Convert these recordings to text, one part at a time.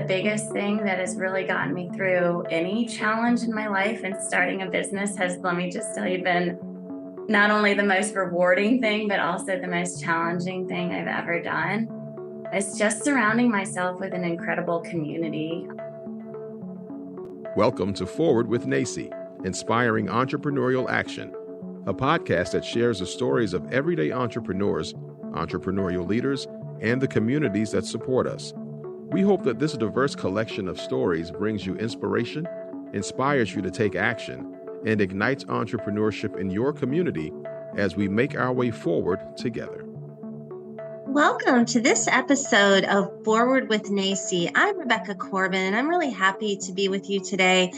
biggest thing that has really gotten me through any challenge in my life, and starting a business has, let me just tell you, been not only the most rewarding thing, but also the most challenging thing I've ever done. It's just surrounding myself with an incredible community. Welcome to Forward with NACCE, Inspiring Entrepreneurial Action, a podcast that shares the stories of everyday entrepreneurs, entrepreneurial leaders, and the communities that support us. We hope that this diverse collection of stories brings you inspiration, inspires you to take action, and ignites entrepreneurship in your community as we make our way forward together. Welcome to this episode of Forward with NACCE. I'm Rebecca Corbin, and I'm really happy to be with you today.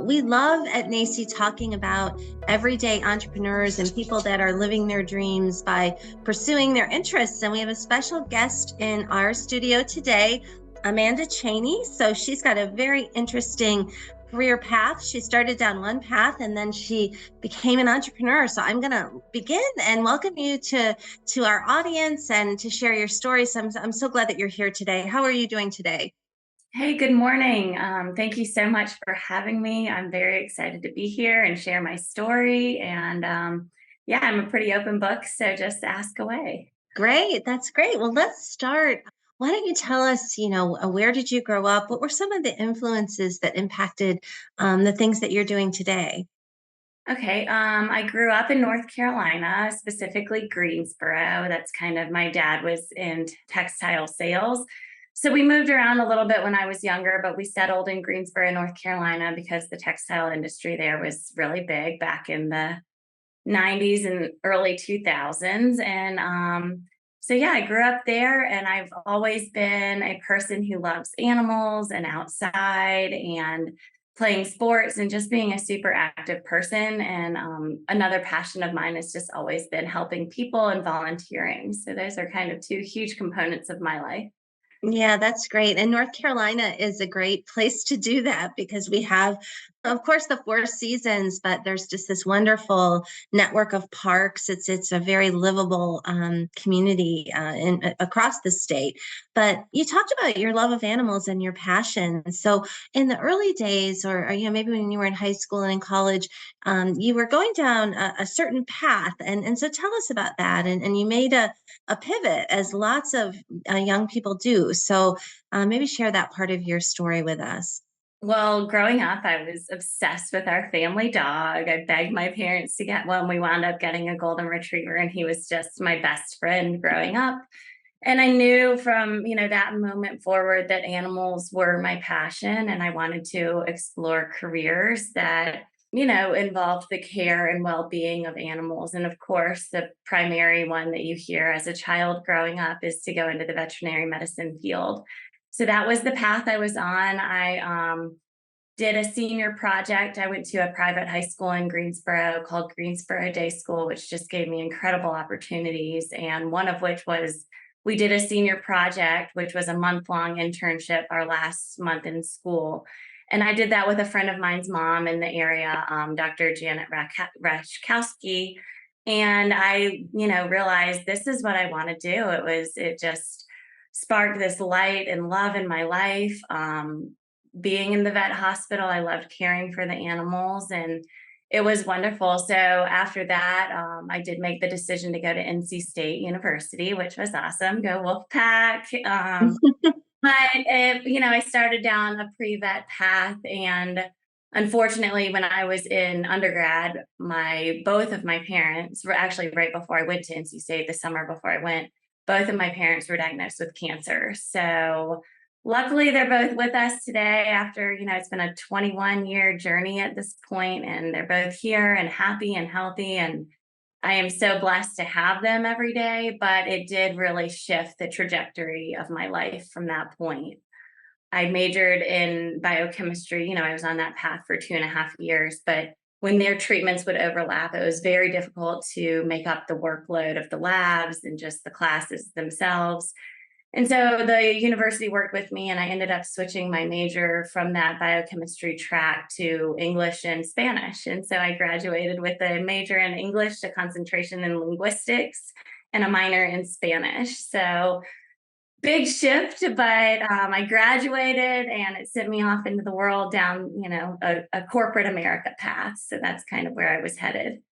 We love at NACCE talking about everyday entrepreneurs and people that are living their dreams by pursuing their interests. And we have a special guest in our studio today, Amanda Cheney. So she's got a very interesting career path. She started down one path and then she became an entrepreneur. So I'm going to begin and welcome you to our audience and to share your stories. I'm so glad that you're here today. How are you doing today? Hey, good morning. Thank you so much for having me. I'm very excited to be here and share my story. And I'm a pretty open book, so just ask away. Great. That's great. Well, let's start. Why don't you tell us, where did you grow up? What were some of the influences that impacted the things that you're doing today? Okay. I grew up in North Carolina, specifically Greensboro. That's kind of, my dad was in textile sales. So we moved around a little bit when I was younger, but we settled in Greensboro, North Carolina, because the textile industry there was really big back in the 90s and early 2000s. And I grew up there, and I've always been a person who loves animals and outside and playing sports and just being a super active person. And another passion of mine has just always been helping people and volunteering. So those are kind of two huge components of my life. Yeah, that's great. And North Carolina is a great place to do that because we have, of course, the four seasons, but there's just this wonderful network of parks. It's a very livable community across the state. But you talked about your love of animals and your passion. So in the early days, or maybe when you were in high school and in college, you were going down a certain path. And so tell us about that. And you made a pivot, as lots of young people do. So maybe share that part of your story with us. Well, growing up, I was obsessed with our family dog. I begged my parents to get one. We wound up getting a golden retriever, and he was just my best friend growing up. And I knew from, that moment forward that animals were my passion, and I wanted to explore careers that, involved the care and well-being of animals. And of course, the primary one that you hear as a child growing up is to go into the veterinary medicine field. So that was the path I was on. I did a senior project. I went to a private high school in Greensboro called Greensboro Day School, which just gave me incredible opportunities. And one of which was, we did a senior project, which was a month-long internship, our last month in school. And I did that with a friend of mine's mom in the area, Dr. Janet Rashkowski. And I, realized this is what I want to do. It just sparked this light and love in my life. Being in the vet hospital, I loved caring for the animals, and it was wonderful. So after that, I did make the decision to go to NC State University, which was awesome. Go Wolfpack. But I started down a pre-vet path, and unfortunately, when I was in undergrad, both of my parents were actually, right before I went to NC State, the summer before I went, both of my parents were diagnosed with cancer. So luckily, they're both with us today after, it's been a 21-year journey at this point, and they're both here and happy and healthy. And I am so blessed to have them every day, but it did really shift the trajectory of my life from that point. I majored in biochemistry. I was on that path for 2.5 years, but when their treatments would overlap, it was very difficult to make up the workload of the labs and just the classes themselves. And so the university worked with me, and I ended up switching my major from that biochemistry track to English and Spanish. And so I graduated with a major in English, a concentration in linguistics, and a minor in Spanish. So big shift, but I graduated and it sent me off into the world down, a corporate America path. So that's kind of where I was headed.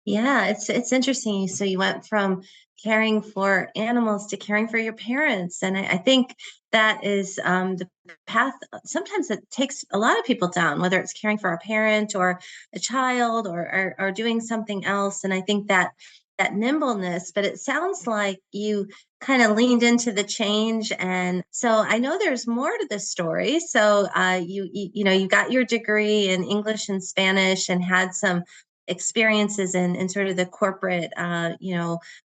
Yeah, it's interesting. So you went from caring for animals to caring for your parents, and I think that is the path. Sometimes it takes a lot of people down, whether it's caring for a parent or a child or doing something else. And I think that nimbleness. But it sounds like you kind of leaned into the change, and so I know there's more to this story. So you got your degree in English and Spanish and had some experiences in sort of the corporate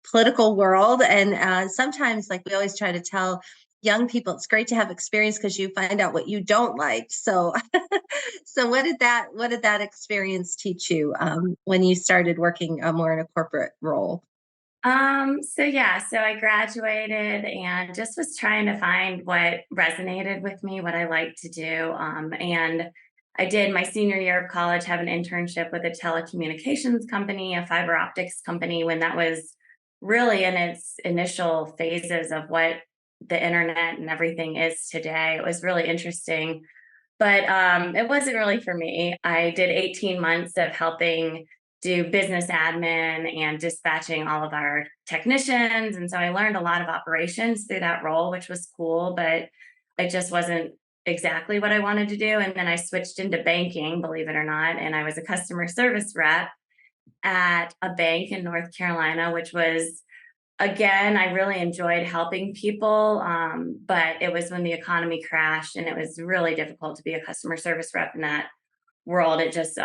political world, and sometimes, like, we always try to tell young people, it's great to have experience because you find out what you don't like. So so what did that experience teach you when you started working more in a corporate role? So I graduated and just was trying to find what resonated with me, what I like to do. And I did my senior year of college have an internship with a telecommunications company, a fiber optics company, when that was really in its initial phases of what the internet and everything is today. It was really interesting, but it wasn't really for me. I did 18 months of helping do business admin and dispatching all of our technicians. And so I learned a lot of operations through that role, which was cool, but it just wasn't exactly what I wanted to do. And then I switched into banking, believe it or not. And I was a customer service rep at a bank in North Carolina, which was, again, I really enjoyed helping people. But it was when the economy crashed and it was really difficult to be a customer service rep in that world. It just,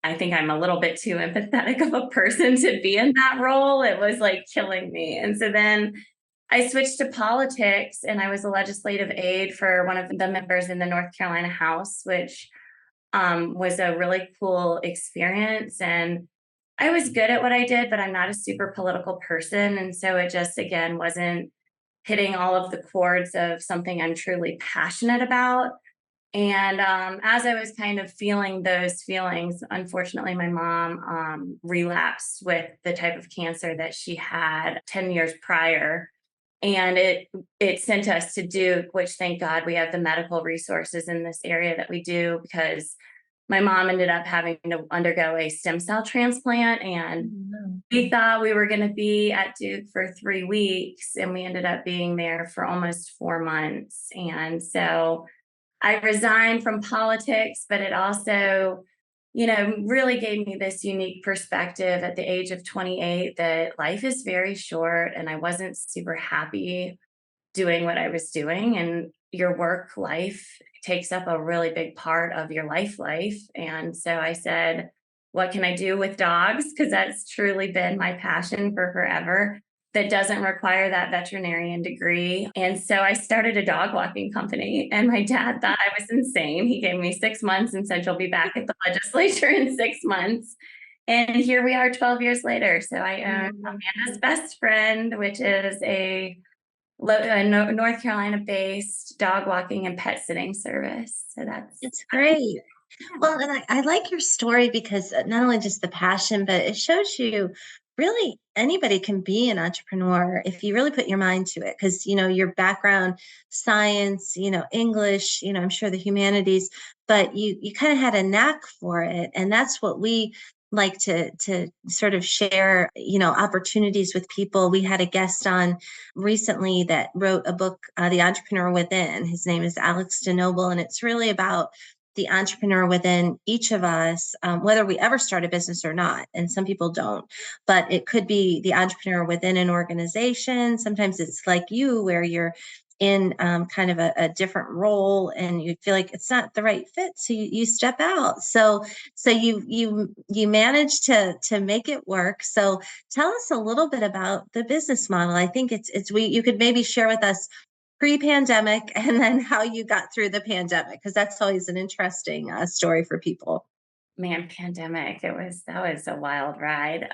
I think I'm a little bit too empathetic of a person to be in that role. It was like killing me. And so then I switched to politics and I was a legislative aide for one of the members in the North Carolina House, which was a really cool experience. And I was good at what I did, but I'm not a super political person. And so it just, again, wasn't hitting all of the chords of something I'm truly passionate about. And as I was kind of feeling those feelings, unfortunately, my mom relapsed with the type of cancer that she had 10 years prior. And it sent us to Duke, which, thank God, we have the medical resources in this area that we do, because my mom ended up having to undergo a stem cell transplant. And Mhm. we thought we were going to be at Duke for 3 weeks, and we ended up being there for almost 4 months. And so I resigned from politics, but it also, really gave me this unique perspective at the age of 28 that life is very short and I wasn't super happy doing what I was doing. And your work life takes up a really big part of your life. And so I said, what can I do with dogs? Because that's truly been my passion for forever. That doesn't require that veterinarian degree. And so I started a dog walking company. And my dad thought I was insane. He gave me 6 months and said, you'll be back at the legislature in 6 months. And here we are 12 years later. So I own Amanda's Best Friend, which is a North Carolina based dog walking and pet sitting service. So that's, It's great. Well, and I like your story because not only just the passion, but it shows you really anybody can be an entrepreneur if you really put your mind to it. Because, your background, science, English, I'm sure the humanities, but you kind of had a knack for it. And that's what we like to sort of share, opportunities with people. We had a guest on recently that wrote a book, The Entrepreneur Within. His name is Alex DeNoble, and it's really about the entrepreneur within each of us, whether we ever start a business or not. And some people don't, but it could be the entrepreneur within an organization. Sometimes it's like you, where you're in kind of a different role and you feel like it's not the right fit. So you step out. So you manage to make it work. So tell us a little bit about the business model. I think you could maybe share with us pre-pandemic and then how you got through the pandemic, because that's always an interesting story for people. man, pandemic. That was a wild ride.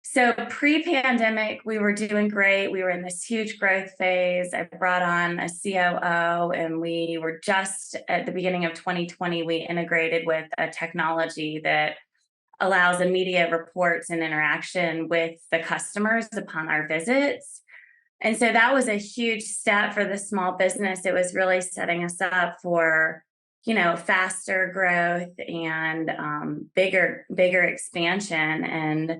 So pre-pandemic, we were doing great. We were in this huge growth phase. I brought on a COO, and we were just at the beginning of 2020, we integrated with a technology that allows immediate reports and interaction with the customers upon our visits. And so that was a huge step for the small business. It was really setting us up for, faster growth and bigger expansion. And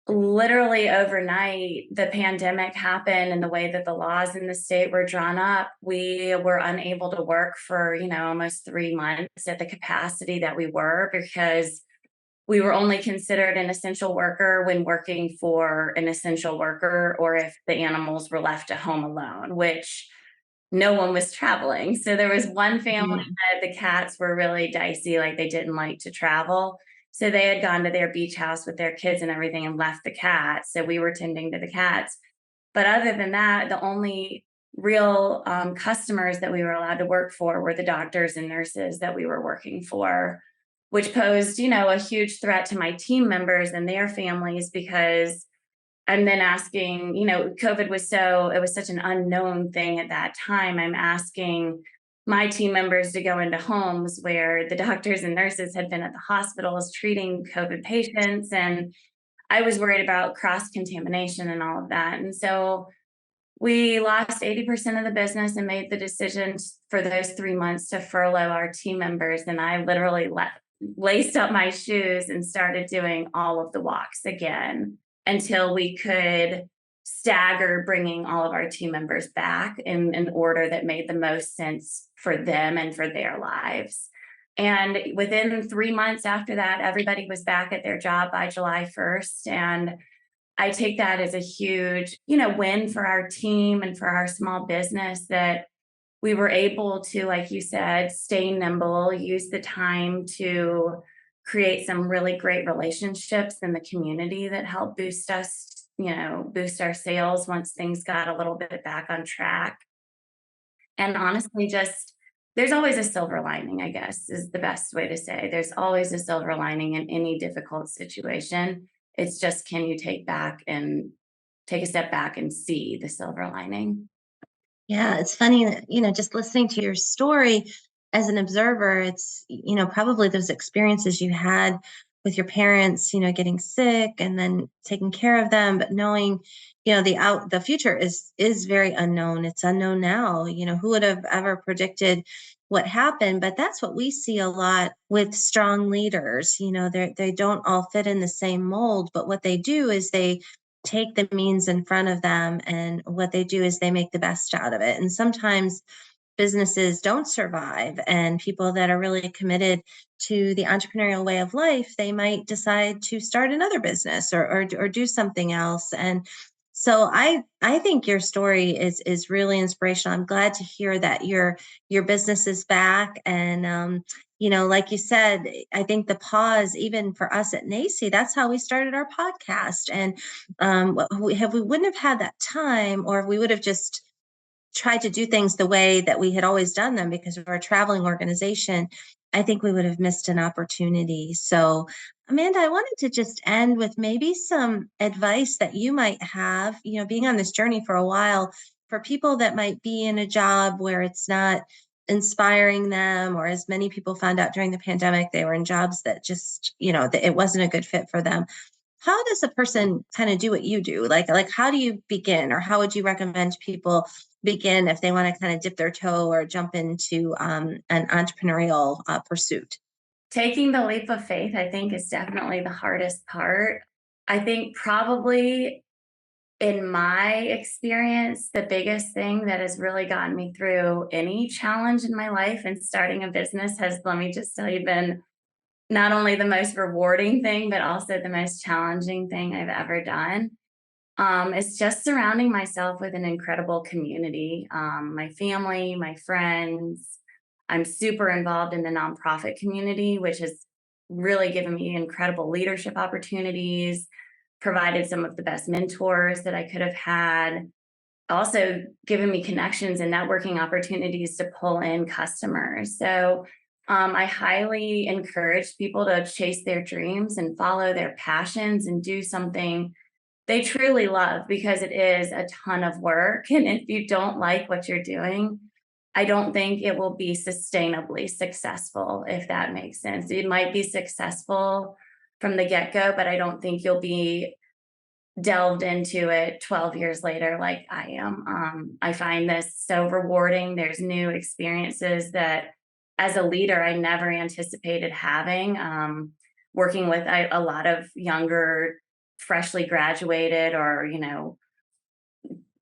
literally overnight, the pandemic happened, and the way that the laws in the state were drawn up, we were unable to work for, almost 3 months at the capacity that we were, because we were only considered an essential worker when working for an essential worker, or if the animals were left at home alone, which no one was traveling. So there was one family Mhm. that the cats were really dicey, like they didn't like to travel. So they had gone to their beach house with their kids and everything and left the cats. So we were tending to the cats. But other than that, the only real customers that we were allowed to work for were the doctors and nurses that we were working for, which posed, a huge threat to my team members and their families, because I'm then asking, COVID it was such an unknown thing at that time. I'm asking my team members to go into homes where the doctors and nurses had been at the hospitals treating COVID patients. And I was worried about cross contamination and all of that. And so we lost 80% of the business and made the decision for those 3 months to furlough our team members. And I literally laced up my shoes and started doing all of the walks again until we could stagger bringing all of our team members back in an order that made the most sense for them and for their lives. And within 3 months after that, everybody was back at their job by July 1st. And I take that as a huge, win for our team and for our small business, that we were able to, like you said, stay nimble, use the time to create some really great relationships in the community that helped boost our sales once things got a little bit back on track. And honestly, just there's always a silver lining, I guess, is the best way to say. There's always a silver lining in any difficult situation. It's just, can you take a step back and see the silver lining? Yeah, it's funny that, just listening to your story as an observer, it's, probably those experiences you had with your parents, getting sick and then taking care of them, but knowing, the future is very unknown. It's unknown now. Who would have ever predicted what happened? But that's what we see a lot with strong leaders. They don't all fit in the same mold, but what they do is they take the means in front of them, and what they do is they make the best out of it. And sometimes businesses don't survive, and people that are really committed to the entrepreneurial way of life, they might decide to start another business, or do something else. And so I think your story is really inspirational. I'm glad to hear that your business is back. And like you said, I think the pause, even for us at NACCE, that's how we started our podcast. And we wouldn't have had that time, or if we would have just tried to do things the way that we had always done them because we're a traveling organization, I think we would have missed an opportunity. So, Amanda, I wanted to just end with maybe some advice that you might have, being on this journey for a while, for people that might be in a job where it's not inspiring them, or as many people found out during the pandemic, they were in jobs that just, that it wasn't a good fit for them. How does a person kind of do what you do? Like how do you begin, or how would you recommend people begin if they want to kind of dip their toe or jump into an entrepreneurial pursuit? Taking the leap of faith, I think, is definitely the hardest part. I think probably in my experience, the biggest thing that has really gotten me through any challenge in my life and starting a business has, let me just tell you, been not only the most rewarding thing, but also the most challenging thing I've ever done. It's just surrounding myself with an incredible community, my family, my friends. I'm super involved in the nonprofit community, which has really given me incredible leadership opportunities, provided some of the best mentors that I could have had, also given me connections and networking opportunities to pull in customers. So I highly encourage people to chase their dreams and follow their passions and do something they truly love, because it is a ton of work. And if you don't like what you're doing, I don't think it will be sustainably successful, if that makes sense. It might be successful from the get go, but I don't think you'll be delved into it 12 years later, like I am. I find this so rewarding. There's new experiences that as a leader, I never anticipated having. Working with a lot of younger, freshly graduated, or,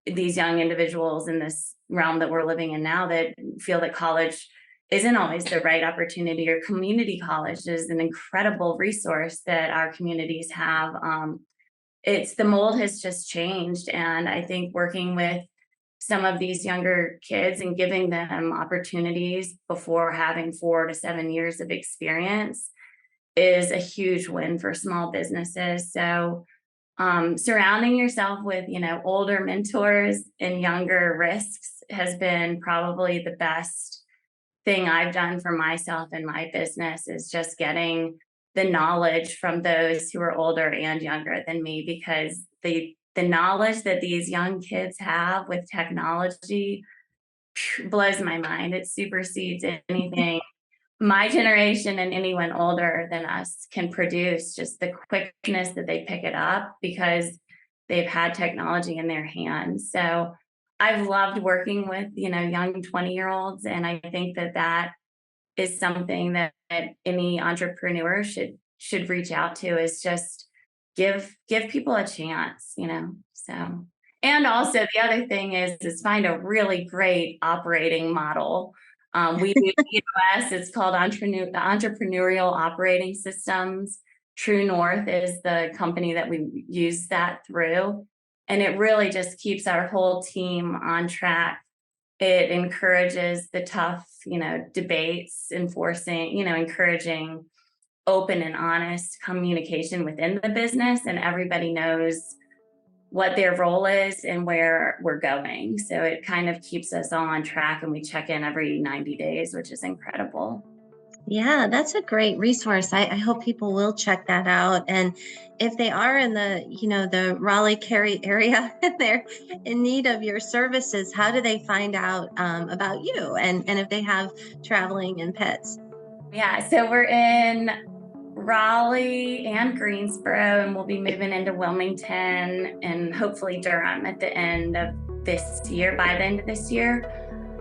these young individuals in this realm that we're living in now that feel that college isn't always the right opportunity, or community college is an incredible resource that our communities have. It's the mold has just changed. And I think working with some of these younger kids and giving them opportunities before having 4 to 7 years of experience is a huge win for small businesses. So surrounding yourself with, older mentors and younger risks has been probably the best thing I've done for myself and my business, is just getting the knowledge from those who are older and younger than me, because the knowledge that these young kids have with technology blows my mind. It supersedes anything my generation and anyone older than us can produce. Just the quickness that they pick it up because they've had technology in their hands. So I've loved working with, young 20-year-olds. And I think that is something that any entrepreneur should reach out to, is just give people a chance, so. And also the other thing is find a really great operating model. We use EOS. It's called Entrepreneurial Operating Systems. True North is the company that we use that through. And it really just keeps our whole team on track. It encourages the tough, debates, encouraging open and honest communication within the business, and everybody knows what their role is and where we're going. So it kind of keeps us all on track, and we check in every 90 days, which is incredible. Yeah, that's a great resource. I hope people will check that out. And if they are in the Raleigh Cary area and they're in need of your services, how do they find out about you and if they have traveling and pets? Yeah, so we're in Raleigh and Greensboro, and we'll be moving into Wilmington and hopefully Durham at the end of this year, by the end of this year.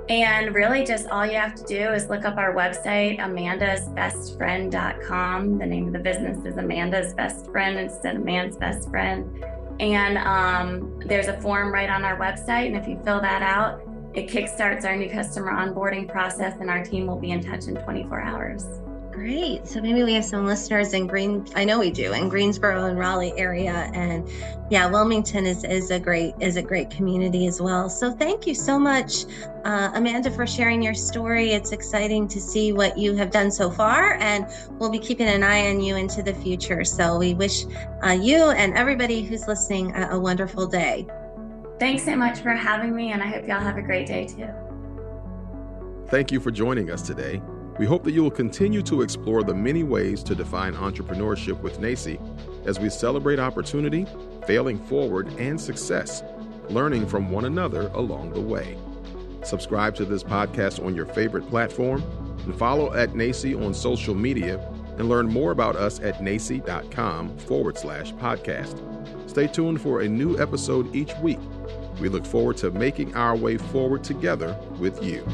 And really just all you have to do is look up our website, amandasbestfriend.com. The name of the business is Amanda's Best Friend instead of Man's Best Friend. And there's a form right on our website. And if you fill that out, it kickstarts our new customer onboarding process, and our team will be in touch in 24 hours. Great. So maybe we have some listeners in I know we do, in Greensboro and Raleigh area. And yeah, Wilmington is a great community as well. So thank you so much, Amanda, for sharing your story. It's exciting to see what you have done so far, and we'll be keeping an eye on you into the future. So we wish you and everybody who's listening a wonderful day. Thanks so much for having me, and I hope y'all have a great day too. Thank you for joining us today. We hope that you will continue to explore the many ways to define entrepreneurship with NACCE as we celebrate opportunity, failing forward, and success, learning from one another along the way. Subscribe to this podcast on your favorite platform and follow at NACCE on social media, and learn more about us at nacce.com/podcast. Stay tuned for a new episode each week. We look forward to making our way forward together with you.